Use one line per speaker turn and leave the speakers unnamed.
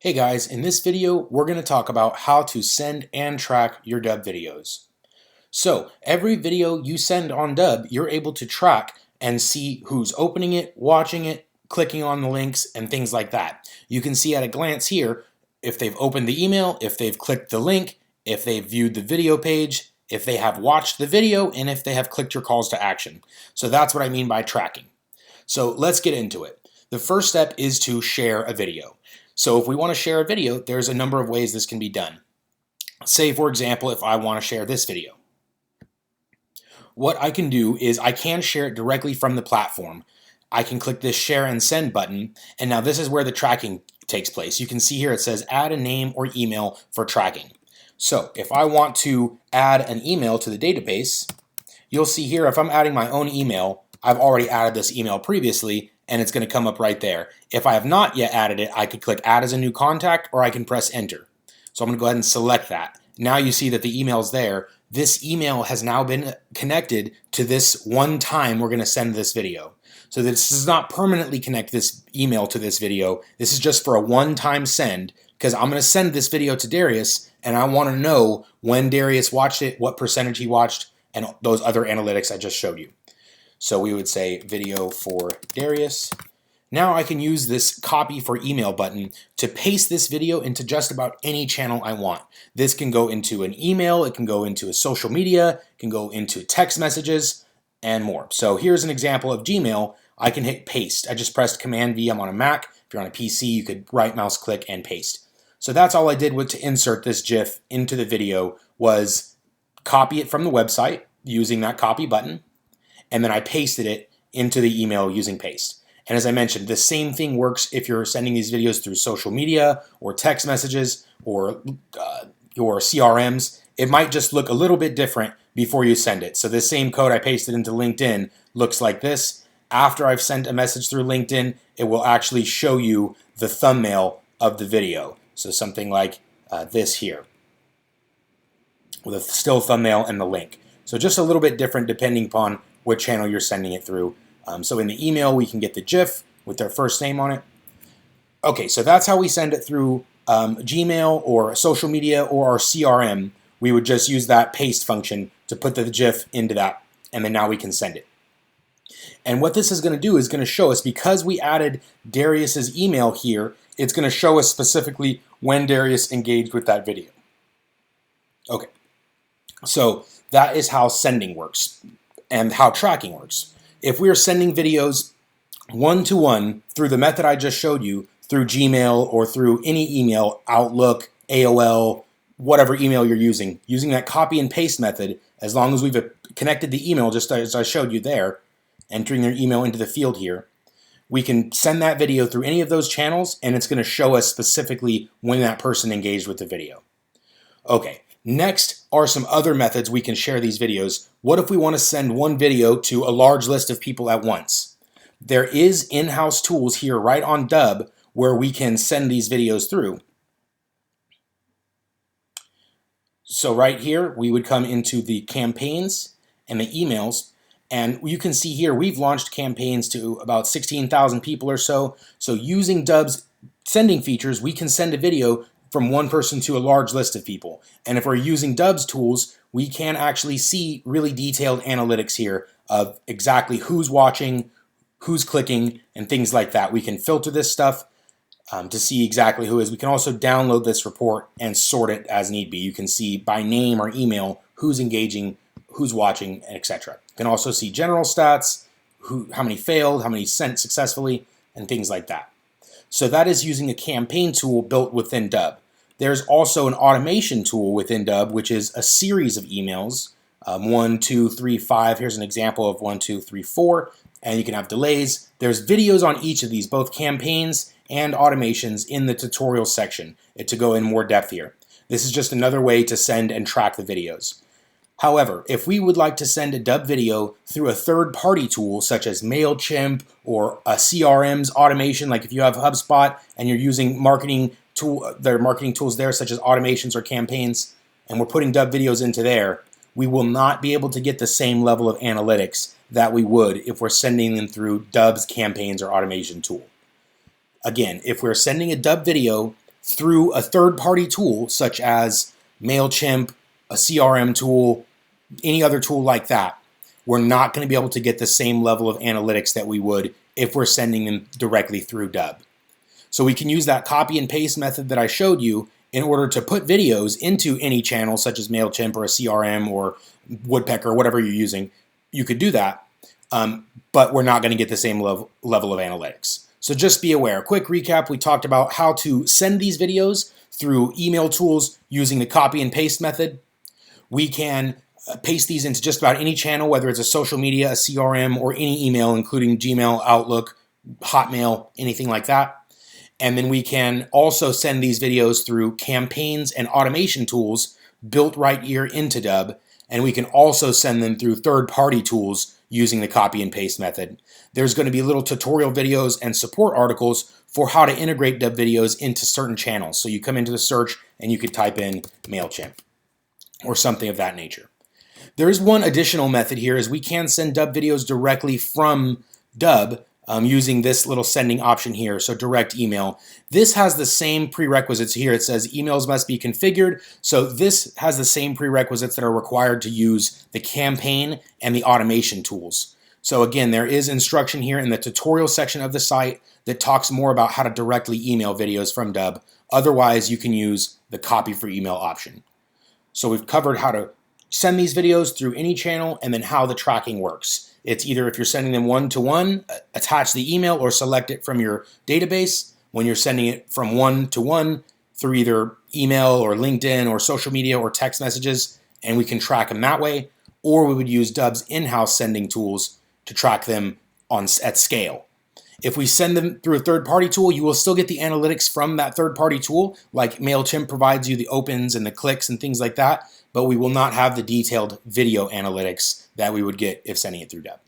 Hey guys, in this video we're going to talk about how to send and track your Dubb videos. So every video you send on Dubb, you're able to track and see who's opening it, watching it, clicking on the links, and things like that. You can see at a glance here if they've opened the email, if they've clicked the link, if they've viewed the video page, if they have watched the video, and if they have clicked your calls to action. So that's what I mean by tracking. So let's get into it. The first step is to share a video. So if we want to share a video, there's a number of ways this can be done. Say, for example, if I want to share this video. What I can do is I can share it directly from the platform. I can click this share and send button, and now this is where the tracking takes place. You can see here it says add a name or email for tracking. So if I want to add an email to the database, you'll see here if I'm adding my own email, I've already added this email previously, and it's going to come up right there. If I have not yet added it, I could click add as a new contact, or I can press enter. So I'm going to go ahead and select that. Now you see that the email's there. This email has now been connected to this one time we're going to send this video. So this does not permanently connect this email to this video. This is just for a one-time send, because I'm going to send this video to Darius, and I want to know when Darius watched it, what percentage he watched, and those other analytics I just showed you. So we would say video for Darius. Now I can use this copy for email button to paste this video into just about any channel I want. This can go into an email, it can go into a social media, it can go into text messages, and more. So here's an example of Gmail. I can hit paste. I just pressed Command V. I'm on a Mac. If you're on a PC, you could right mouse click and paste. So that's all I did to insert this GIF into the video was copy it from the website using that copy button, and then I pasted it into the email using paste. And as I mentioned, the same thing works if you're sending these videos through social media or text messages or your CRMs. It might just look a little bit different before you send it. So the same code I pasted into LinkedIn looks like this. After I've sent a message through LinkedIn, it will actually show you the thumbnail of the video. So something like this here with a still thumbnail and the link. So just a little bit different depending upon what channel you're sending it through. So in the email, we can get the GIF with their first name on it. Okay, so that's how we send it through Gmail or social media or our CRM. We would just use that paste function to put the GIF into that, and then now we can send it. And what this is going to do is going to show us, because we added Darius's email here, it's going to show us specifically when Darius engaged with that video. Okay, so that is how sending works and how tracking works. If we are sending videos one-to-one through the method I just showed you, through Gmail or through any email, Outlook, AOL, whatever email you're using that copy and paste method, as long as we've connected the email just as I showed you there, entering their email into the field here, we can send that video through any of those channels, and it's going to show us specifically when that person engaged with the video. Okay. Next are some other methods we can share these videos. What if we want to send one video to a large list of people at once? There is in-house tools here right on Dubb where we can send these videos through. So right here, we would come into the campaigns and the emails, and you can see here we've launched campaigns to about 16,000 people or so. So using Dubb's sending features, we can send a video from one person to a large list of people. And if we're using Dubb's tools, we can actually see really detailed analytics here of exactly who's watching, who's clicking, and things like that. We can filter this stuff to see exactly who is. We can also download this report and sort it as need be. You can see by name or email who's engaging, who's watching, etc. You can also see general stats, how many failed, how many sent successfully, and things like that. So that is using a campaign tool built within Dubb. There's also an automation tool within Dubb, which is a series of emails, 1, 2, 3, 5. Here's an example of 1, 2, 3, 4, and you can have delays. There's videos on each of these, both campaigns and automations, in the tutorial section to go in more depth here. This is just another way to send and track the videos. However, if we would like to send a Dubb video through a third-party tool such as MailChimp or a CRM's automation, like if you have HubSpot and you're using their marketing tools there such as automations or campaigns, and we're putting Dubb videos into there, we will not be able to get the same level of analytics that we would if we're sending them through Dubb's campaigns or automation tool. Again, if we're sending a Dubb video through a third-party tool such as MailChimp, a CRM tool, any other tool like that, we're not going to be able to get the same level of analytics that we would if we're sending them directly through Dubb. So we can use that copy and paste method that I showed you in order to put videos into any channel such as MailChimp or a CRM or Woodpecker, whatever you're using. You could do that, but we're not going to get the same level of analytics. So just be aware. Quick recap, we talked about how to send these videos through email tools using the copy and paste method. We can paste these into just about any channel, whether it's a social media, a CRM, or any email, including Gmail, Outlook, Hotmail, anything like that. And then we can also send these videos through campaigns and automation tools built right here into Dubb. And we can also send them through third-party tools using the copy and paste method. There's going to be little tutorial videos and support articles for how to integrate Dubb videos into certain channels. So you come into the search and you could type in MailChimp or something of that nature. There is one additional method here, is we can send Dubb videos directly from Dubb using this little sending option here, so direct email. This has the same prerequisites here. It says emails must be configured, so this has the same prerequisites that are required to use the campaign and the automation tools. So again, there is instruction here in the tutorial section of the site that talks more about how to directly email videos from Dubb. Otherwise, you can use the copy for email option. So we've covered how to send these videos through any channel and then how the tracking works. It's either if you're sending them one-to-one, attach the email or select it from your database. When you're sending it from one-to-one through either email or LinkedIn or social media or text messages, and we can track them that way. Or we would use Dubb's in-house sending tools to track them at scale. If we send them through a third-party tool, you will still get the analytics from that third-party tool, like MailChimp provides you the opens and the clicks and things like that, but we will not have the detailed video analytics that we would get if sending it through Dubb.